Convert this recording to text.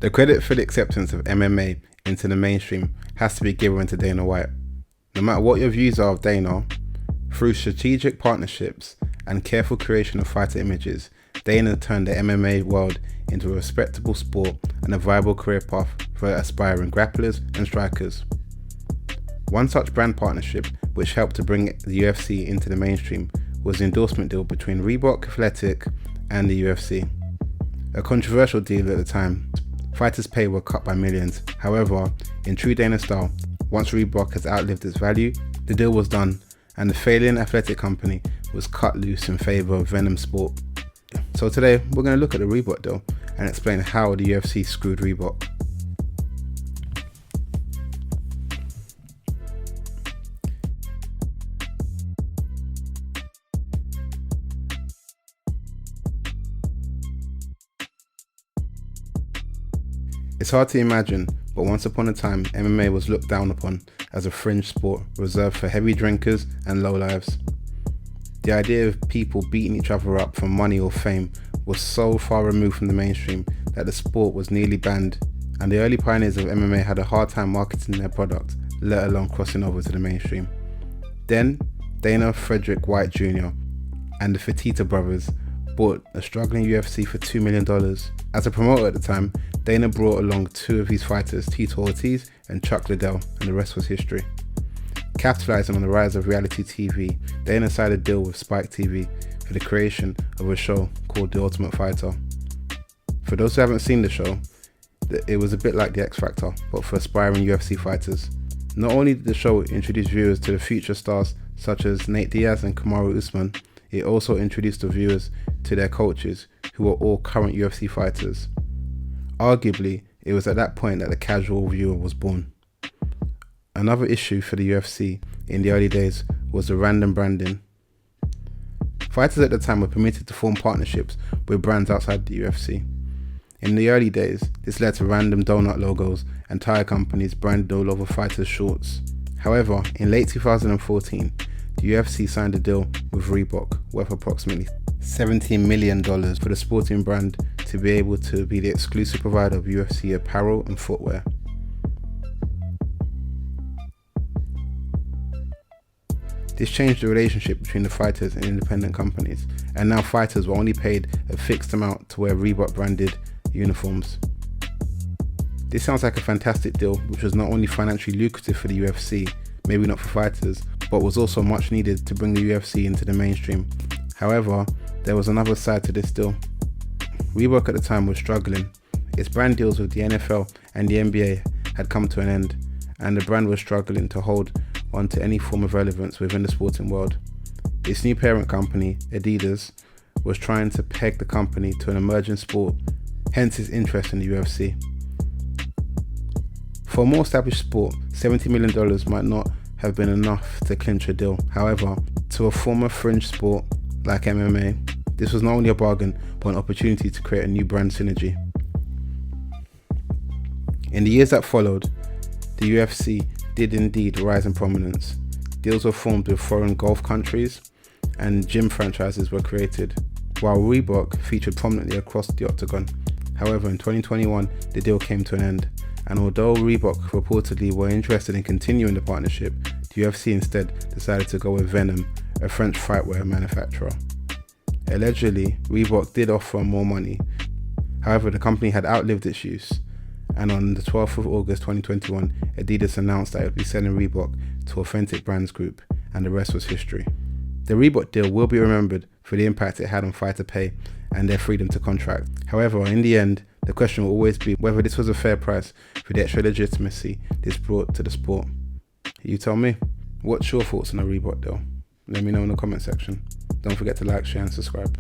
The credit for the acceptance of MMA into the mainstream has to be given to Dana White. No matter what your views are of Dana, through strategic partnerships and careful creation of fighter images, Dana turned the MMA world into a respectable sport and a viable career path for aspiring grapplers and strikers. One such brand partnership, which helped to bring the UFC into the mainstream, was the endorsement deal between Reebok Athletic and the UFC. A controversial deal at the time, fighters' pay were cut by millions. However, in true Dana style, once Reebok has outlived its value, the deal was done and the failing athletic company was cut loose in favour of Venom Sport. So today, we're going to look at the Reebok deal and explain how the UFC screwed Reebok. It's hard to imagine, but once upon a time, MMA was looked down upon as a fringe sport reserved for heavy drinkers and lowlives. The idea of people beating each other up for money or fame was so far removed from the mainstream that the sport was nearly banned, and the early pioneers of MMA had a hard time marketing their product, let alone crossing over to the mainstream. Then, Dana Frederick White Jr. and the Fertitta brothers bought a struggling UFC for $2 million. As a promoter at the time, Dana brought along two of his fighters, Tito Ortiz and Chuck Liddell, and the rest was history. Capitalizing on the rise of reality TV, Dana signed a deal with Spike TV for the creation of a show called The Ultimate Fighter. For those who haven't seen the show, it was a bit like The X Factor, but for aspiring UFC fighters. Not only did the show introduce viewers to the future stars such as Nate Diaz and Kamaru Usman, it also introduced the viewers to their coaches, who were all current UFC fighters. Arguably, it was at that point that the casual viewer was born. Another issue for the UFC in the early days was the random branding. Fighters at the time were permitted to form partnerships with brands outside the UFC. In the early days, this led to random donut logos and tire companies branded all over fighters' shorts. However, in late 2014, the UFC signed a deal with Reebok worth approximately $17 million for the sporting brand to be able to be the exclusive provider of UFC apparel and footwear. This changed the relationship between the fighters and independent companies, and now fighters were only paid a fixed amount to wear Reebok branded uniforms. This sounds like a fantastic deal, which was not only financially lucrative for the UFC, maybe not for fighters, but was also much needed to bring the UFC into the mainstream. However, there was another side to this deal. Reebok at the time was struggling. Its brand deals with the NFL and the NBA had come to an end, and the brand was struggling to hold on to any form of relevance within the sporting world. Its new parent company, Addidas, was trying to peg the company to an emerging sport, hence its interest in the UFC. For a more established sport, $70 million might not have been enough to clinch a deal. However, to a former fringe sport like MMA, this was not only a bargain, but an opportunity to create a new brand synergy. In the years that followed, the UFC did indeed rise in prominence. Deals were formed with foreign Gulf countries, and gym franchises were created, while Reebok featured prominently across the octagon. However, in 2021, the deal came to an end, and although Reebok reportedly were interested in continuing the partnership, the UFC instead decided to go with Venom, a French fightwear manufacturer. Allegedly, Reebok did offer more money. However, the company had outlived its use, and on the 12th of August 2021, Addidas announced that it would be selling Reebok to Authentic Brands Group, and the rest was history. The Reebok deal will be remembered for the impact it had on fighter pay and their freedom to contract. However, in the end, the question will always be whether this was a fair price for the extra legitimacy this brought to the sport. You tell me. What's your thoughts on the Reebok deal? Let me know in the comment section. Don't forget to like, share and subscribe.